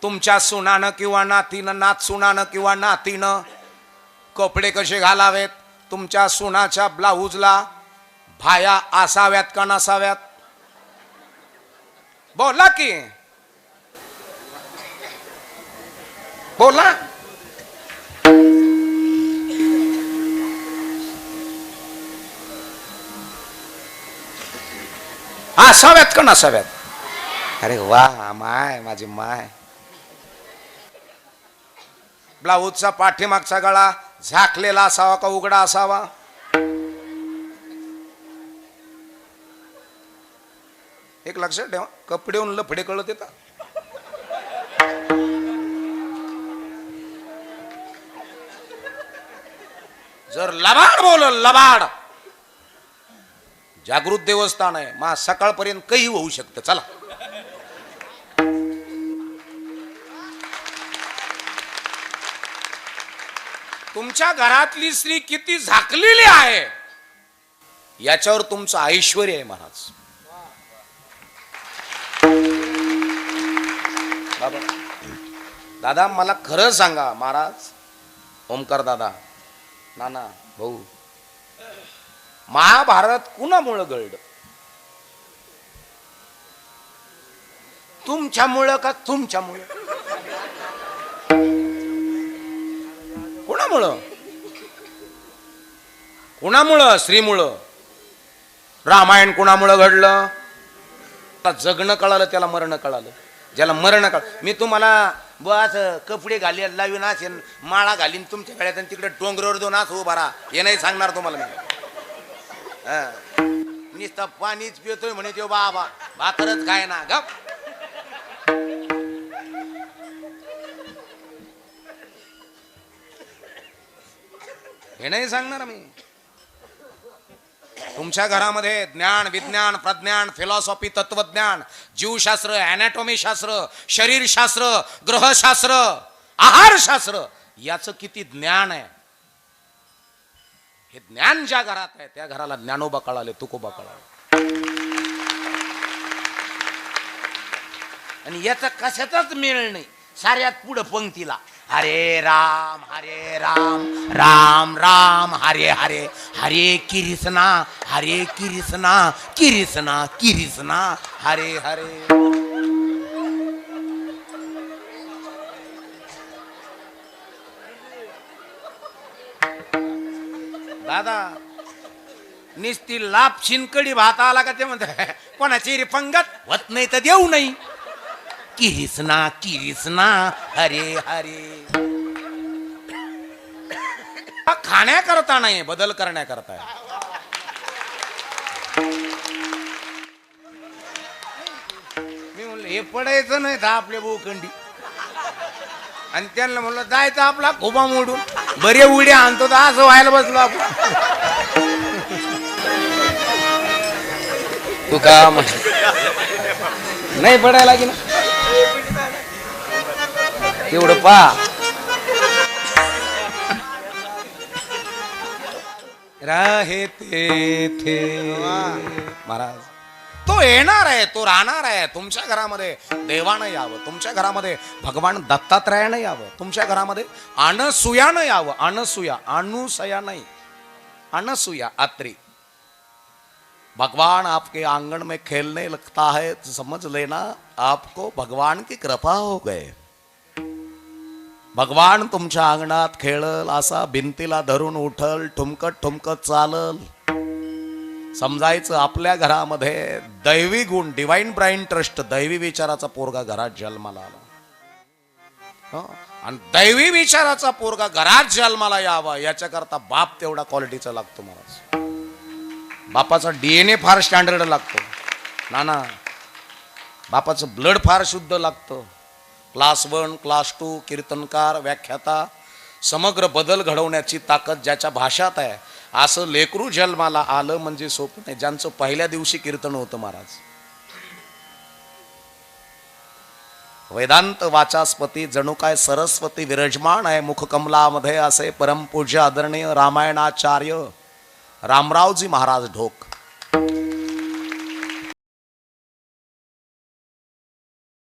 तुमच्या सुनानं किंवा नातीनं, नात सुनानं किंवा नातीनं कपडे कसे घालावेत, तुमच्या सुनाच्या ब्लाऊजला भाया असाव्यात का नसाव्यात? बोला की बोला. असाव्यात का नसाव्यात? अरे वा माय, माझी माय. ब्लाऊजचा पाठीमागचा गळा झाकलेला असावा का उघडा असावा? एक लक्षात ठेवा, कपडेहून लफडे कळत येतात. जर लबाड बोलल लबाड, जागृत देवस्थान आहे, मा सकाळपर्यंत काही होऊ शकतं. चला तुमच्या घरातली स्त्री किती झाकलेली आहे याच्यावर तुमचं ऐश्वर आहे महाराज. बाबा दादा मला खरं सांगा महाराज, ओमकार दादा, नाना भाऊ, महाभारत कुणामुळं घडलं? तुमच्यामुळं का तुमच्यामुळं? कुणामुळं? कुणामुळं? स्त्रीमुळं. रामायण कुणामुळं घडलं? जगणं कळालं, त्याला मरण कळालं. ज्याला मरण कळ, मी तुम्हाला बस कपडे घाली लावीन असेल, माळा घालीन तुमच्या गळ्यात आणि तिकडे डोंगरावर दोन असं उभा राहा, हे नाही सांगणार तुम्हाला मी. नुसतं पाणीच पितोय म्हणे तो बाबा, भाकरच काय ना गप. हे नाही सांगणार मी. तुमच्या घरामध्ये ज्ञान, विज्ञान, प्रज्ञान, फिलॉसॉफी, तत्वज्ञान, जीवशास्त्र, अॅनाटॉमी शास्त्र, शरीरशास्त्र, ग्रहशास्त्र, आहारशास्त्र याचं किती ज्ञान आहे. हे ज्ञान ज्या घरात आहे त्या घराला ज्ञानोबा कळाले, तुकोबा कळाले. आणि याचा कशाचाच मेळ नाही. साऱ्यात पुढं पंक्तीला हरे राम राम राम हरे हरे, हरे कृष्णा कृष्णा कृष्णा हरे हरे. दादा निस्ती लाभ शिनकडी भात आला का ते म्हणते कोणाची रे पंगत होत नाही तर देऊ नाही. कृष्णा हरे हरे. खाण्याकरता नाही, बदल करण्याकरता. मी म्हणलं हे पडायचं नाही तर आपल्या भूखंडी, आणि त्यांना म्हणलं जायचं आपला खोबा मोडून, बरे उड्या आणतो तर असं व्हायला बसलो आपण. तू का नाही पडायला की ना तेवढं पा. राहे थे महाराज, तो येणार आहे, तो राहणार आहे. तुमच्या घरामध्ये देवानं यावं, तुमच्या घरामध्ये भगवान दत्तात्रयानं यावं, तुमच्या घरामध्ये अनसुयानं यावं. अनसुया, अनुसया नाही, अनसुया अत्री. भगवान आपके आंगन में खेलने लगता है तो समझ लेना आपको भगवान की कृपा हो गए. भगवान तुमच्या अंगणात खेळल, असा भिंतीला धरून उठल, ठुमकत ठुमकत चालल, समजायचं आपल्या घरामध्ये दैवी गुण, डिवाइन ब्राइन ट्रस्ट, दैवी विचाराचा पोरगा घरात जन्माला आला. आणि दैवी विचाराचा पोरगा घरात जन्माला यावा याच्याकरता बाप तेवढा क्वालिटीचा लागतो महाराज. बापाचा डीएनए फार स्टँडर्ड लागतो नाना, बापाचं ब्लड फार शुद्ध लागतं. क्लास 1, क्लास 2, कीर्तनकार, व्याख्याता, समग्र बदल घडवण्याची ताकद ज्याच्या भाषात आहे. असं लेकरू जन्माला आलं म्हणजे सोपं नाही. ज्यांचं पहिल्या दिवशी कीर्तन होतं महाराज, वेदांत वाचास्पती जणू काय सरस्वती विराजमान आहे मुखकमलामध्ये, असे परमपूज्य आदरणीय रामायणाचार्य रामरावजी महाराज ढोक